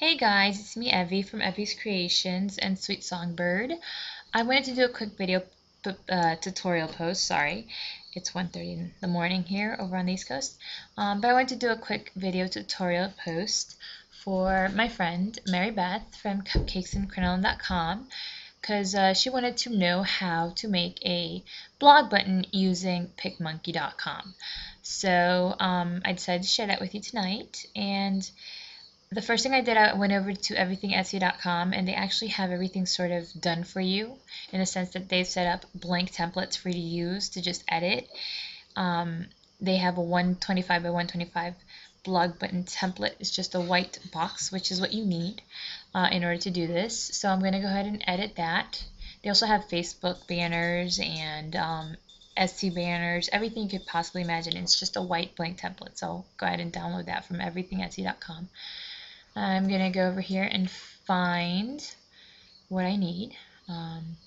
Hey guys, it's me Evie from Evie's Creations and Sweet Songbird. I wanted to do a quick video tutorial post, sorry. It's 1:30 in the morning here over on the East Coast. But I wanted to do a quick video tutorial post for my friend Mary Beth from cupcakesandcrinoline.com because she wanted to know how to make a blog button using PicMonkey.com. So I decided to share that with you tonight. And the first thing I did, I went over to everythingetsy.com and they actually have everything sort of done for you in the sense that they've set up blank templates for you to use to just edit. They have a 125 by 125 blog button template. It's just a white box, which is what you need in order to do this. So I'm going to go ahead and edit that. They also have Facebook banners and Etsy banners, everything you could possibly imagine. It's just a white blank template. So go ahead and download that from everythingetsy.com. I'm going to go over here and find what I need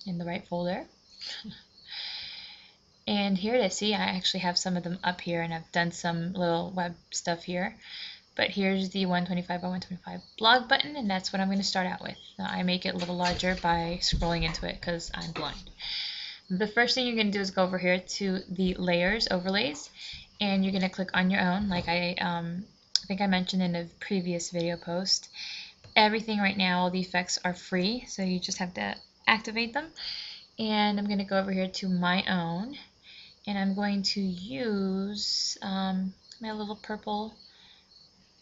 in the right folder. And here it is. See, I actually have some of them up here and I've done some little web stuff here. But here's the 125 by 125 blog button, and that's what I'm going to start out with. Now, I make it a little larger by scrolling into it because I'm blind. The first thing you're going to do is go over here to the layers, overlays, and you're going to click on your own like I think I mentioned in a previous video post. Everything right now, all the effects are free, so you just have to activate them. And I'm going to go over here to my own, and I'm going to use my little purple,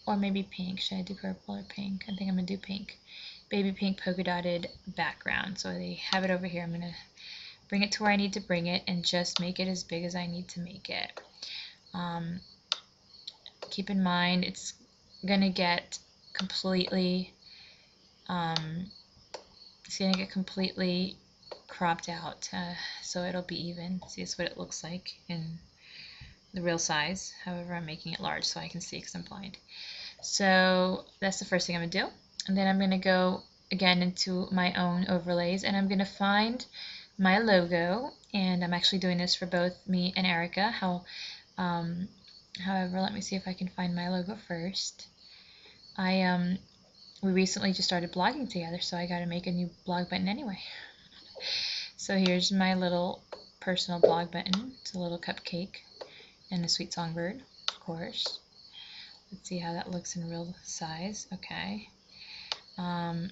or maybe pink. Should I do purple or pink? I think I'm going to do pink. Baby pink polka dotted background. So they have it over here. I'm going to bring it to where I need to bring it and just make it as big as I need to make it. Keep in mind it's gonna get completely cropped out, so it'll be even. See, it's what it looks like in the real size. However, I'm making it large so I can see because I'm blind. So that's the first thing I'm gonna do, and then I'm gonna go again into my own overlays, and I'm gonna find my logo. And I'm actually doing this for both me and Erica. However, let me see if I can find my logo first. We recently just started blogging together, so I got to make a new blog button anyway. So here's my little personal blog button. It's a little cupcake and a sweet songbird, of course. Let's see how that looks in real size. Okay. Oh,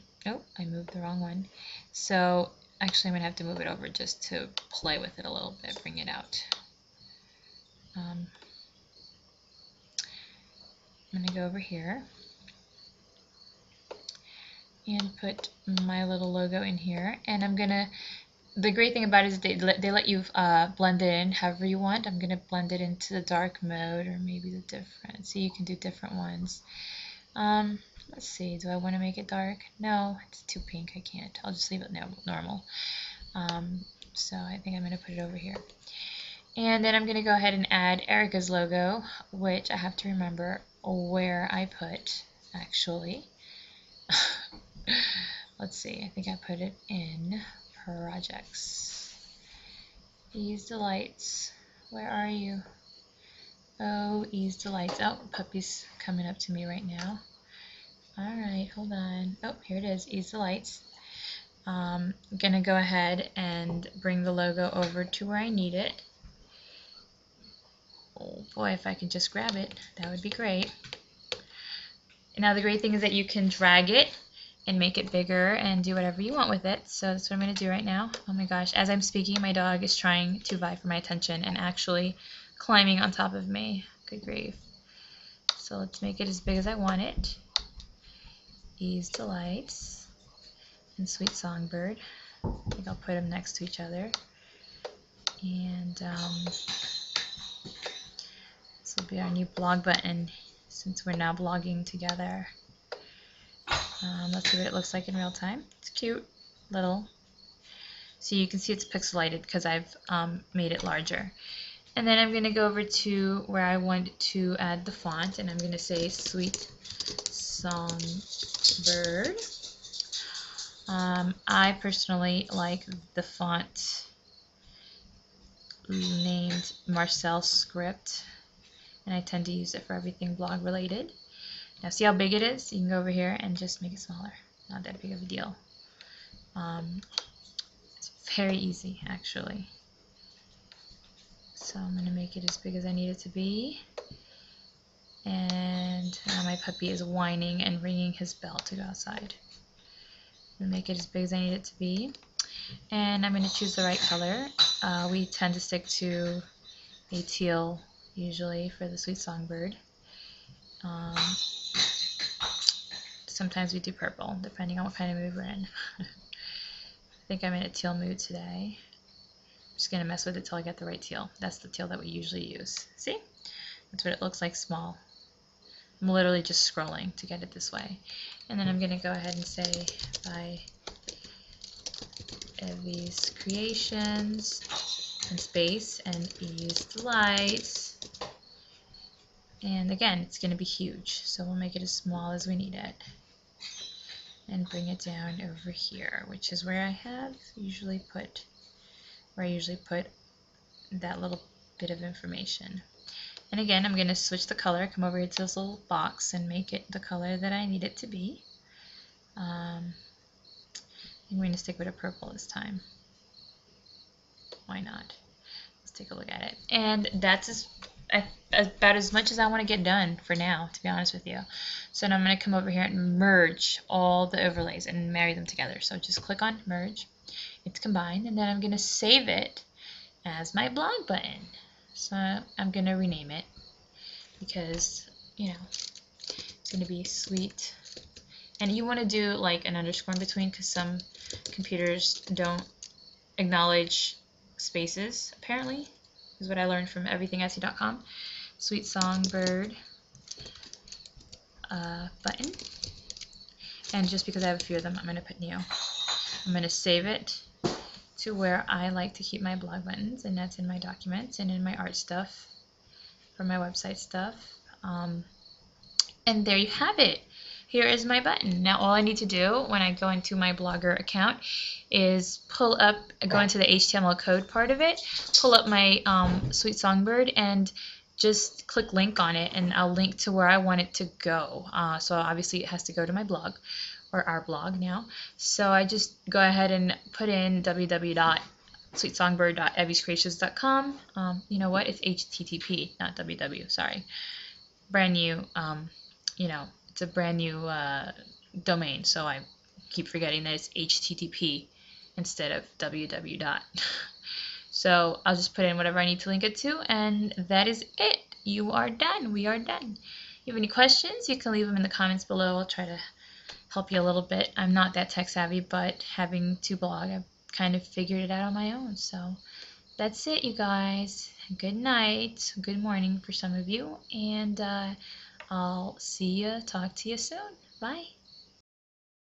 I moved the wrong one. So actually, I'm gonna have to move it over just to play with it a little bit, bring it out. I'm going to go over here and put my little logo in here, and I'm going to, the great thing about it is they let you blend it in however you want. I'm going to blend it into the dark mode, or maybe the different, so you can do different ones. Let's see, do I want to make it dark? No, it's too pink, I can't. I'll just leave it normal. So I think I'm going to put it over here. And then I'm going to go ahead and add Erica's logo, which I have to remember where I put, actually. Let's see, I think I put it in projects. Ease Delights, where are you? Oh, Ease Delights. Oh, puppy's coming up to me right now. Alright, hold on. Oh, here it is, Ease Delights. I'm going to go ahead and bring the logo over to where I need it. Oh boy, if I could just grab it, that would be great. Now the great thing is that you can drag it and make it bigger and do whatever you want with it. So that's what I'm going to do right now. Oh my gosh, as I'm speaking, my dog is trying to vie for my attention and actually climbing on top of me. Good grief. So let's make it as big as I want it. Ease Delights and Sweet Songbird. I think I'll put them next to each other. And this will be our new blog button since we're now blogging together. Let's see what it looks like in real time. It's cute, little. So you can see it's pixelated because I've made it larger. And then I'm going to go over to where I want to add the font, and I'm going to say Sweet Songbird. I personally like the font named Marcel Script, and I tend to use it for everything blog related. Now see how big it is? You can go over here and just make it smaller. Not that big of a deal. It's very easy actually. So I'm going to make it as big as I need it to be. And my puppy is whining and ringing his bell to go outside. I'm going to make it as big as I need it to be. And I'm going to choose the right color. We tend to stick to a teal usually for the sweet songbird. Sometimes we do purple depending on what kind of mood we're in. I think I'm in a teal mood today. I'm just going to mess with it till I get the right teal. That's the teal that we usually use. See? That's what it looks like small. I'm literally just scrolling to get it this way. And then I'm going to go ahead and say by Evie's Creations and space and Eve's Delights. And again, it's going to be huge, so we'll make it as small as we need it. And bring it down over here, which is where I usually put that little bit of information. And again, I'm going to switch the color, come over here to this little box and make it the color that I need it to be. I'm going to stick with a purple this time. Why not? Let's take a look at it. And that's about as much as I want to get done for now, to be honest with you. So now I'm going to come over here and merge all the overlays and marry them together. So just click on merge. It's combined, and then I'm going to save it as my blog button. So I'm going to rename it because, you know, it's going to be sweet. And you want to do like an underscore in between because some computers don't acknowledge spaces, apparently, is what I learned from everythingetsy.com. Sweet Songbird button. And just because I have a few of them, I'm going to put new. I'm going to save it to where I like to keep my blog buttons, and that's in my documents and in my art stuff for my website stuff. And there you have it. Here is my button. Now all I need to do when I go into my Blogger account is go into the HTML code part of it, pull up my Sweet Songbird, and just click link on it, and I'll link to where I want it to go. So obviously it has to go to my blog, or our blog now. So I just go ahead and put in www.sweetsongbird.eviescreations.com. You know what? It's HTTP, not www. Sorry. Brand new. You know, it's a brand new domain, so I keep forgetting that it's HTTP instead of www. So I'll just put in whatever I need to link it to, and that is it. You are done. We are done. If you have any questions, you can leave them in the comments below. I'll try to help you a little bit. I'm not that tech savvy, but having to blog, I've kind of figured it out on my own. So that's it, you guys. Good night, good morning for some of you, and I'll talk to you soon. Bye.